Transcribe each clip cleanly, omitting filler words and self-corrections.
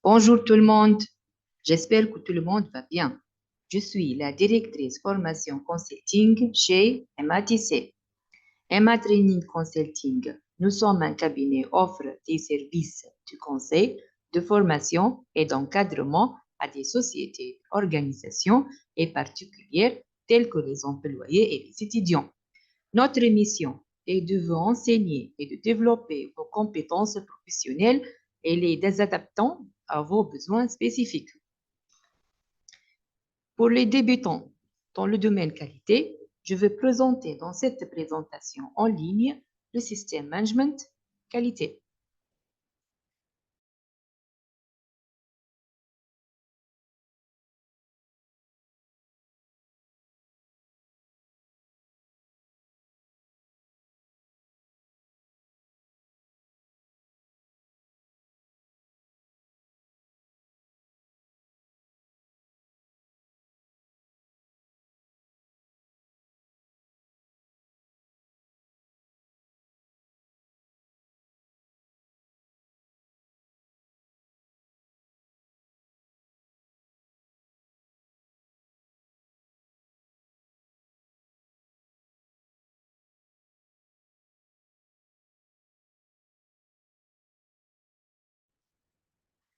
Bonjour tout le monde, j'espère que tout le monde va bien. Je suis la directrice formation consulting chez MATC. MA Training Consulting, nous sommes un cabinet offre des services de conseil, de formation et d'encadrement à des sociétés, organisations et particulières telles que les employés et les étudiants. Notre mission est de vous enseigner et de développer vos compétences professionnelles et les adaptant à vos besoins spécifiques. Pour les débutants dans le domaine qualité, je vais présenter dans cette présentation en ligne le système management qualité.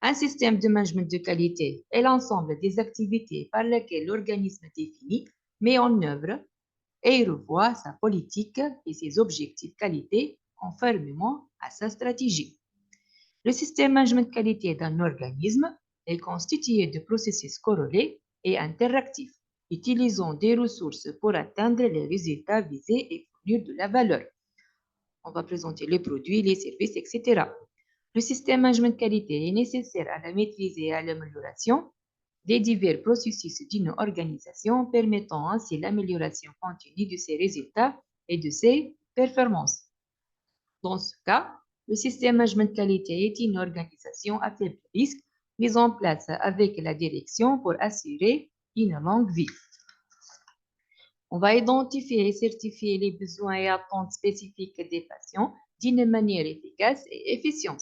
Un système de management de qualité est l'ensemble des activités par lesquelles l'organisme définit, met en œuvre et revoit sa politique et ses objectifs qualité conformément à sa stratégie. Le système management qualité d'un organisme est constitué de processus corrélés et interactifs, utilisant des ressources pour atteindre les résultats visés et fournir de la valeur. On va présenter les produits, les services, etc. Le système management qualité est nécessaire à la maîtrise et à l'amélioration des divers processus d'une organisation, permettant ainsi l'amélioration continue de ses résultats et de ses performances. Dans ce cas, le système management qualité est une organisation à faible risque mise en place avec la direction pour assurer une longue vie. On va identifier et certifier les besoins et attentes spécifiques des patients d'une manière efficace et efficiente.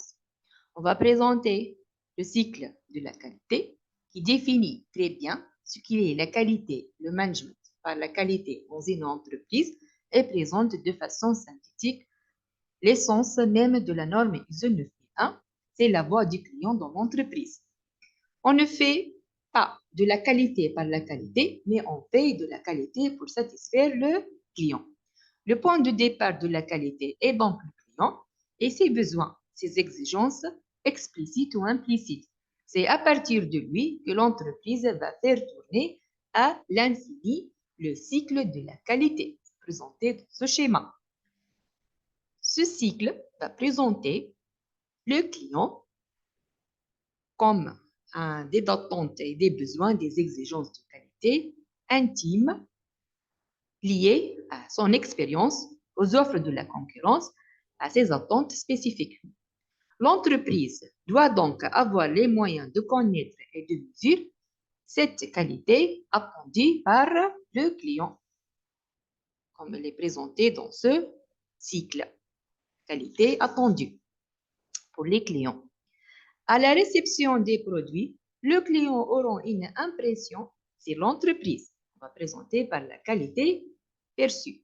On va présenter le cycle de la qualité qui définit très bien ce qu'est la qualité, le management par la qualité dans une entreprise et présente de façon synthétique l'essence même de la norme ISO 9001, c'est la voix du client dans l'entreprise. On ne fait pas de la qualité par la qualité, mais on fait de la qualité pour satisfaire le client. Le point de départ de la qualité est donc le client et ses besoins, ses exigences explicites ou implicites. C'est à partir de lui que l'entreprise va faire tourner à l'infini le cycle de la qualité, présenté dans ce schéma. Ce cycle va présenter le client comme des attentes et des besoins, des exigences de qualité intimes liées à son expérience, aux offres de la concurrence, à ses attentes spécifiques. L'entreprise doit donc avoir les moyens de connaître et de mesurer cette qualité attendue par le client, comme elle est présentée dans ce cycle. Qualité attendue pour les clients. À la réception des produits, le client aura une impression sur l'entreprise, représentée par la qualité perçue,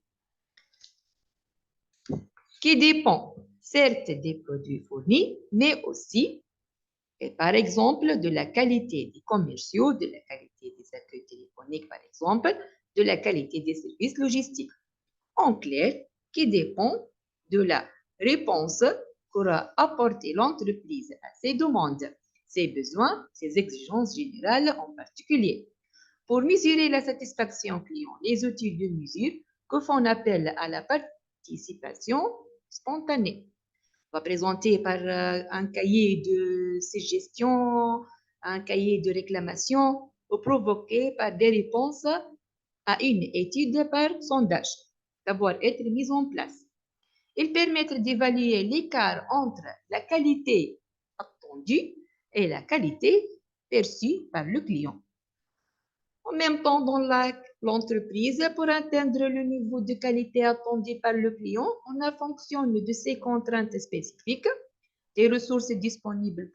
qui dépend certes des produits fournis, mais aussi, par exemple, de la qualité des commerciaux, de la qualité des accueils téléphoniques, par exemple, de la qualité des services logistiques. En clair, qui dépend de la réponse qu'aura apporté l'entreprise à ses demandes, ses besoins, ses exigences générales en particulier. Pour mesurer la satisfaction client, les outils de mesure que font appel à la participation spontanée. On va présenter par un cahier de suggestions, un cahier de réclamation, ou provoqué par des réponses à une étude par sondage, d'avoir été mise en place. Ils permettent d'évaluer l'écart entre la qualité attendue et la qualité perçue par le client. En même temps, dans l'entreprise, pour atteindre le niveau de qualité attendu par le client, on fonctionne de ces contraintes spécifiques, des ressources disponibles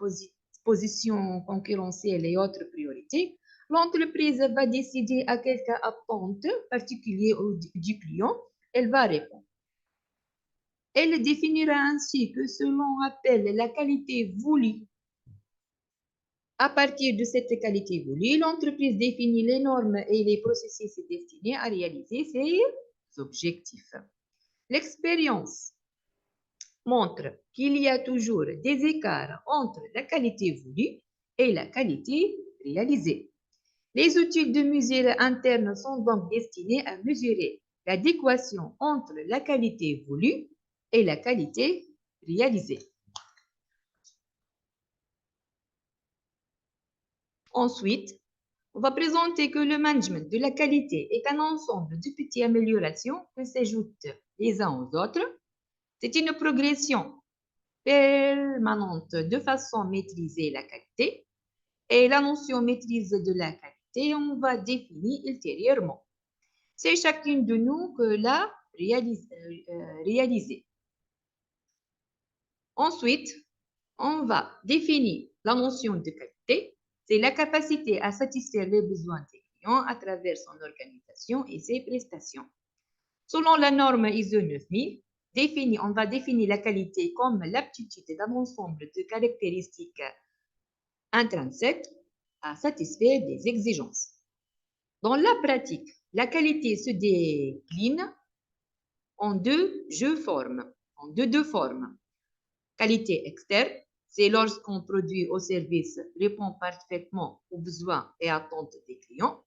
position concurrentielle et autres priorités, l'entreprise va décider à quel cas attente particulier du client elle va répondre. Elle définira ainsi que ce l'on appelle la qualité voulue. À partir de cette qualité voulue, l'entreprise définit les normes et les processus destinés à réaliser ses objectifs. L'expérience montre qu'il y a toujours des écarts entre la qualité voulue et la qualité réalisée. Les outils de mesure interne sont donc destinés à mesurer l'adéquation entre la qualité voulue et la qualité réalisée. Ensuite, on va présenter que le management de la qualité est un ensemble de petites améliorations qui s'ajoutent les uns aux autres. C'est une progression permanente de façon à maîtriser la qualité. Et la notion maîtrise de la qualité, on va définir ultérieurement. C'est chacune de nous que l'a réalisé. Ensuite, on va définir la notion de qualité. C'est la capacité à satisfaire les besoins des clients à travers son organisation et ses prestations. Selon la norme ISO 9000, on va définir la qualité comme l'aptitude d'un ensemble de caractéristiques intrinsèques à satisfaire des exigences. Dans la pratique, la qualité se décline en deux formes. Qualité externe, c'est lorsqu'un produit ou service répond parfaitement aux besoins et attentes des clients.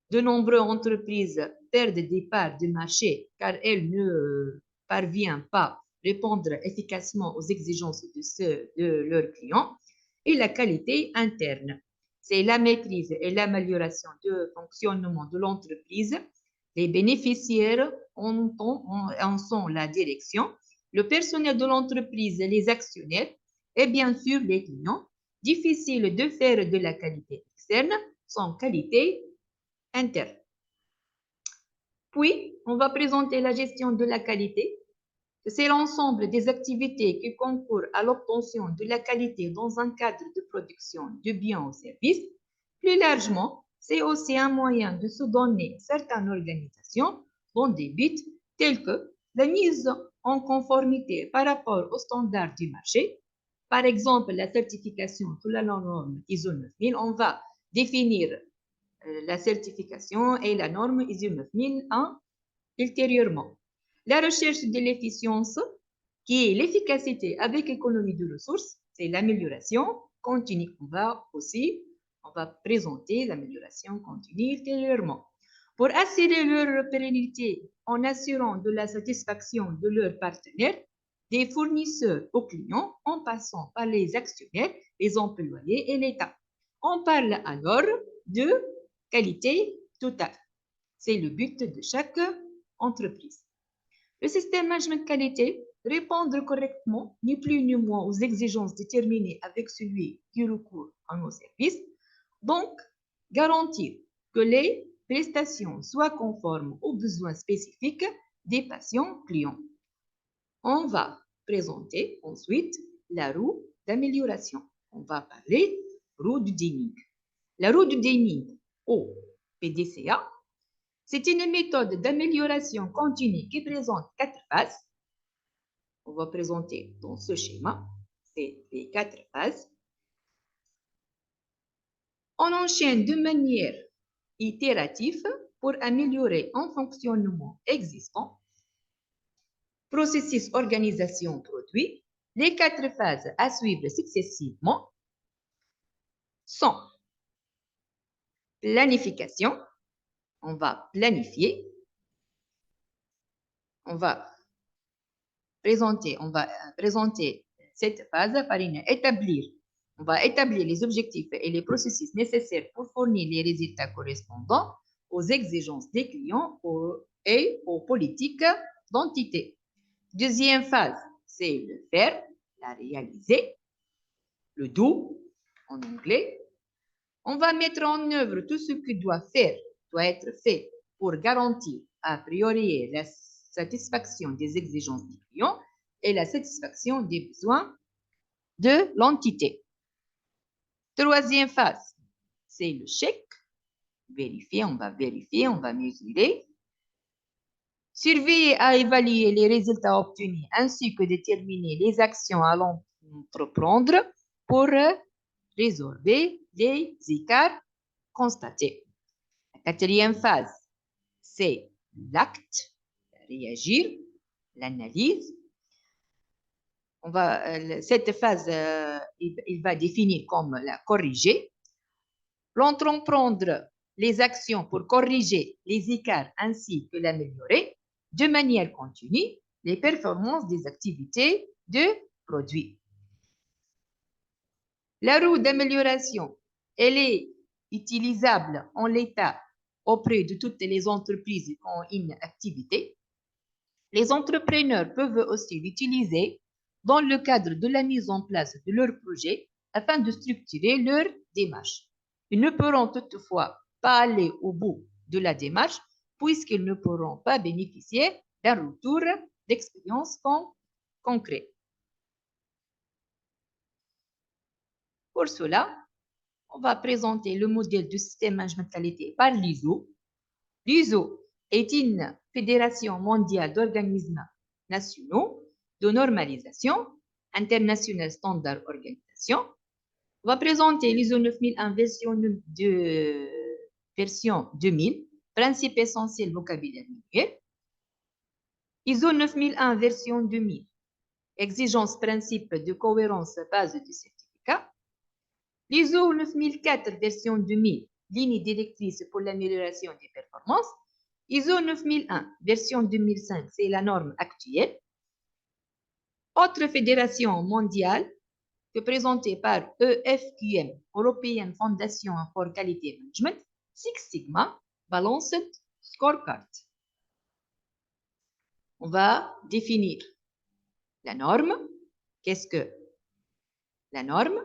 De nombreuses entreprises perdent des parts de marché car elles ne parviennent pas à répondre efficacement aux exigences de leurs clients. Et la qualité interne, c'est la maîtrise et l'amélioration du fonctionnement de l'entreprise. Les bénéficiaires en sont la direction, le personnel de l'entreprise, les actionnaires et bien sûr les clients. Difficile de faire de la qualité externe sans qualité interne. Puis, on va présenter la gestion de la qualité. C'est l'ensemble des activités qui concourent à l'obtention de la qualité dans un cadre de production de biens ou services. Plus largement, c'est aussi un moyen de se donner certaines organisations dans des buts tels que la mise en conformité par rapport aux standards du marché. Par exemple, la certification sous la norme ISO 9000, on va définir la certification et la norme ISO 9001 ultérieurement. La recherche de l'efficience, qui est l'efficacité avec économie de ressources, c'est l'amélioration continue. On va présenter l'amélioration continue ultérieurement. Pour assurer leur pérennité en assurant de la satisfaction de leurs partenaires, des fournisseurs aux clients, en passant par les actionnaires, les employés et l'État. On parle alors de qualité totale. C'est le but de chaque entreprise. Le système management qualité, répondre correctement, ni plus ni moins aux exigences déterminées avec celui qui recourt à nos services. Donc, garantir que les prestations soient conformes aux besoins spécifiques des patients clients. On va présenter ensuite la roue d'amélioration. On va parler roue de Deming. La roue de Deming au PDCA, c'est une méthode d'amélioration continue qui présente 4 phases. On va présenter dans ce schéma, c'est les 4 phases. On enchaîne de manière itérative pour améliorer un fonctionnement existant. Processus organisation produit. Les 4 phases à suivre successivement sont planification. On va planifier. On va présenter cette phase par on va établir les objectifs et les processus nécessaires pour fournir les résultats correspondants aux exigences des clients et aux politiques d'entité. Deuxième phase, c'est le faire, la réaliser, le do en anglais. On va mettre en œuvre tout ce qui doit être fait pour garantir a priori la satisfaction des exigences du client et la satisfaction des besoins de l'entité. Troisième phase, c'est le check. Vérifier, on va mesurer. Surveiller à évaluer les résultats obtenus ainsi que déterminer les actions à entreprendre pour résorber les écarts constatés. La quatrième phase, c'est l'acte, réagir, l'analyse. Cette phase, il va définir comme la corriger. L'entreprendre les actions pour corriger les écarts ainsi que l'améliorer de manière continue les performances des activités de produit. La roue d'amélioration, elle est utilisable en l'état auprès de toutes les entreprises qui ont une activité. Les entrepreneurs peuvent aussi l'utiliser dans le cadre de la mise en place de leur projet afin de structurer leur démarche. Ils ne pourront toutefois pas aller au bout de la démarche puisqu'ils ne pourront pas bénéficier d'un retour d'expérience concret. Pour cela, on va présenter le modèle du système management qualité par l'ISO. L'ISO est une fédération mondiale d'organismes nationaux de normalisation, International Standard Organisation. On va présenter l'ISO 9001 version 2000, principe essentiel vocabulaire manuel. ISO 9001 version 2000, exigence principe de cohérence base du certificat. L'ISO 9004 version 2000, ligne directrice pour l'amélioration des performances. ISO 9001 version 2005, c'est la norme actuelle. Autre fédération mondiale présentée par EFQM, European Foundation for Quality Management, Six Sigma Balanced Scorecard. On va définir la norme. Qu'est-ce que la norme?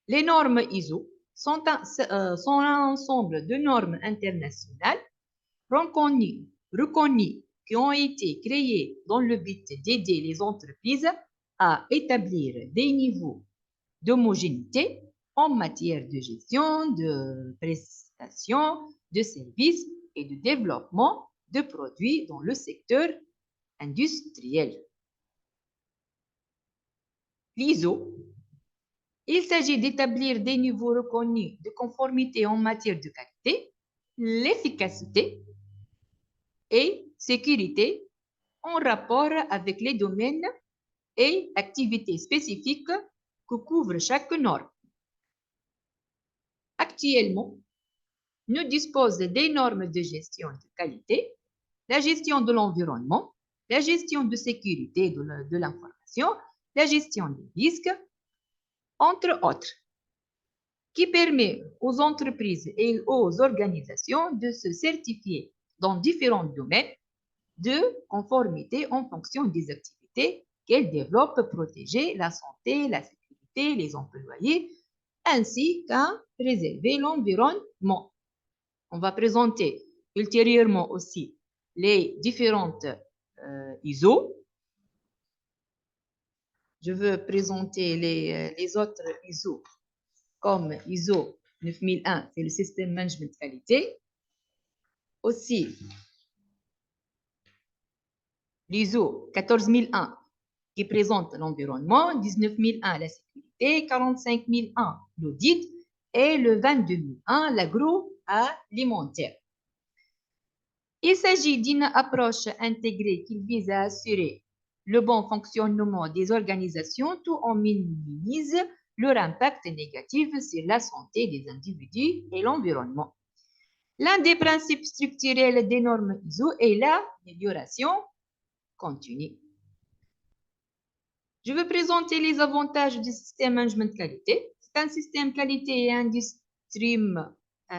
Les normes ISO sont un ensemble de normes internationales reconnues qui ont été créées dans le but d'aider les entreprises à établir des niveaux d'homogénéité en matière de gestion, de prestation, de services et de développement de produits dans le secteur industriel. L'ISO, il s'agit d'établir des niveaux reconnus de conformité en matière de qualité, l'efficacité et sécurité en rapport avec les domaines et activités spécifiques que couvre chaque norme. Actuellement, nous disposons des normes de gestion de qualité, la gestion de l'environnement, la gestion de sécurité de l'information, la gestion des risques, entre autres, qui permet aux entreprises et aux organisations de se certifier dans différents domaines de conformité en fonction des activités qu'elles développent pour protéger la santé, la sécurité, les employés, ainsi qu'à préserver l'environnement. On va présenter ultérieurement aussi les différentes ISO. Je veux présenter les autres ISO comme ISO 9001, c'est le système management qualité. Aussi, l'ISO 14001 qui présente l'environnement, 19001 la sécurité, 45001 l'audit et le 22001 l'agroalimentaire. Il s'agit d'une approche intégrée qui vise à assurer le bon fonctionnement des organisations tout en minimisant leur impact négatif sur la santé des individus et l'environnement. L'un des principes structurels des normes ISO est l'amélioration continue. Je veux présenter les avantages du système management qualité. C'est un système qualité et un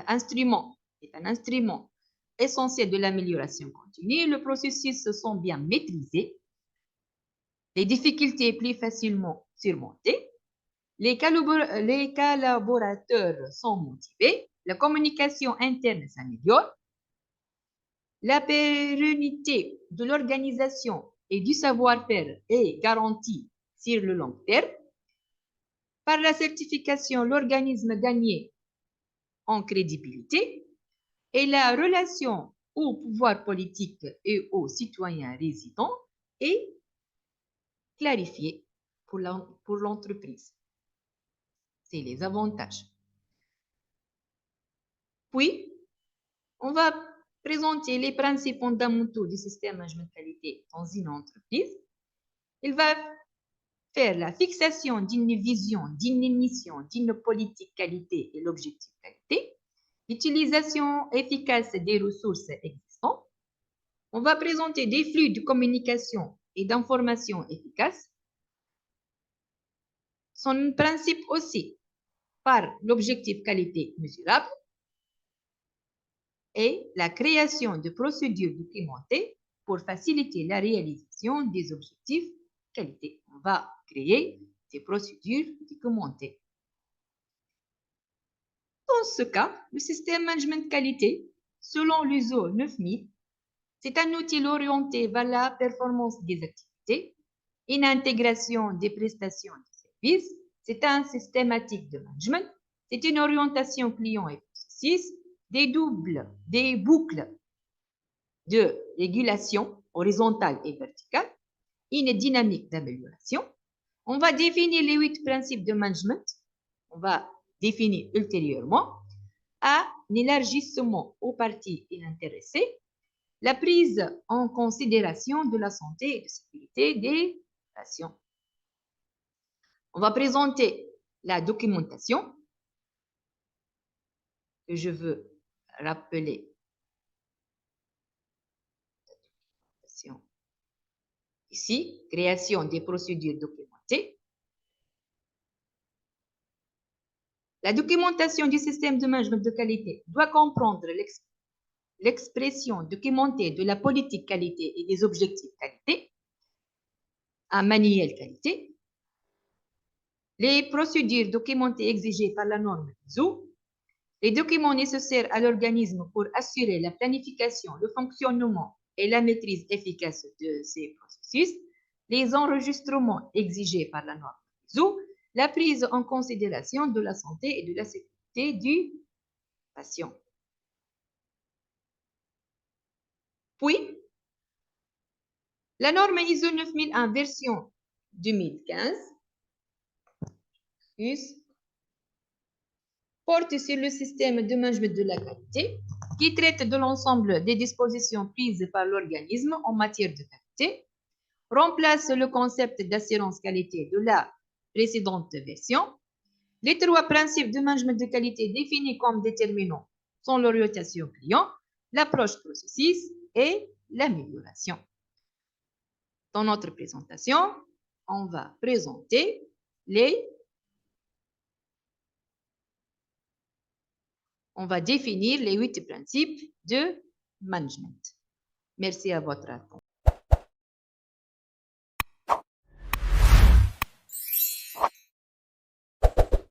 instrument essentiel de l'amélioration continue. Les processus sont bien maîtrisés. Les difficultés plus facilement surmontées. Les collaborateurs sont motivés. La communication interne s'améliore. La pérennité de l'organisation et du savoir-faire est garantie sur le long terme. Par la certification, l'organisme gagnait en crédibilité et la relation au pouvoir politique et aux citoyens résidents est clarifiée pour l'entreprise. C'est les avantages. Puis, on va présenter les principes fondamentaux du système management qualité dans une entreprise. Il va faire la fixation d'une vision, d'une mission, d'une politique qualité et l'objectif qualité, l'utilisation efficace des ressources existantes. On va présenter des flux de communication et d'information efficaces. Son principe aussi par l'objectif qualité mesurable et la création de procédures documentées pour faciliter la réalisation des objectifs qualité. On va créer des procédures documentées. Dans ce cas, le système management qualité, selon l'ISO 9000, c'est un outil orienté vers la performance des activités, une intégration des prestations de services, c'est un systématique de management, c'est une orientation client et processus, des boucles de régulation horizontale et verticale, une dynamique d'amélioration. On va définir les 8 principes de management. On va définir ultérieurement un élargissement aux parties intéressées, la prise en considération de la santé et de sécurité des patients. On va présenter la documentation que je veux rappeler. Ici, création des procédures documentées. La documentation du système de management de qualité doit comprendre l'expression documentée de la politique qualité et des objectifs qualité, un manuel qualité, les procédures documentées exigées par la norme ISO, les documents nécessaires à l'organisme pour assurer la planification, le fonctionnement et la maîtrise efficace de ces processus, les enregistrements exigés par la norme ISO, la prise en considération de la santé et de la sécurité du patient. Puis, la norme ISO 9001 version 2015 porte sur le système de management de la qualité qui traite de l'ensemble des dispositions prises par l'organisme en matière de qualité, remplace le concept d'assurance qualité de la précédente version. Les 3 principes de management de qualité définis comme déterminants sont l'orientation client, l'approche processus et l'amélioration. Dans notre présentation, on va présenter on va définir les 8 principes de management. Merci à votre attention.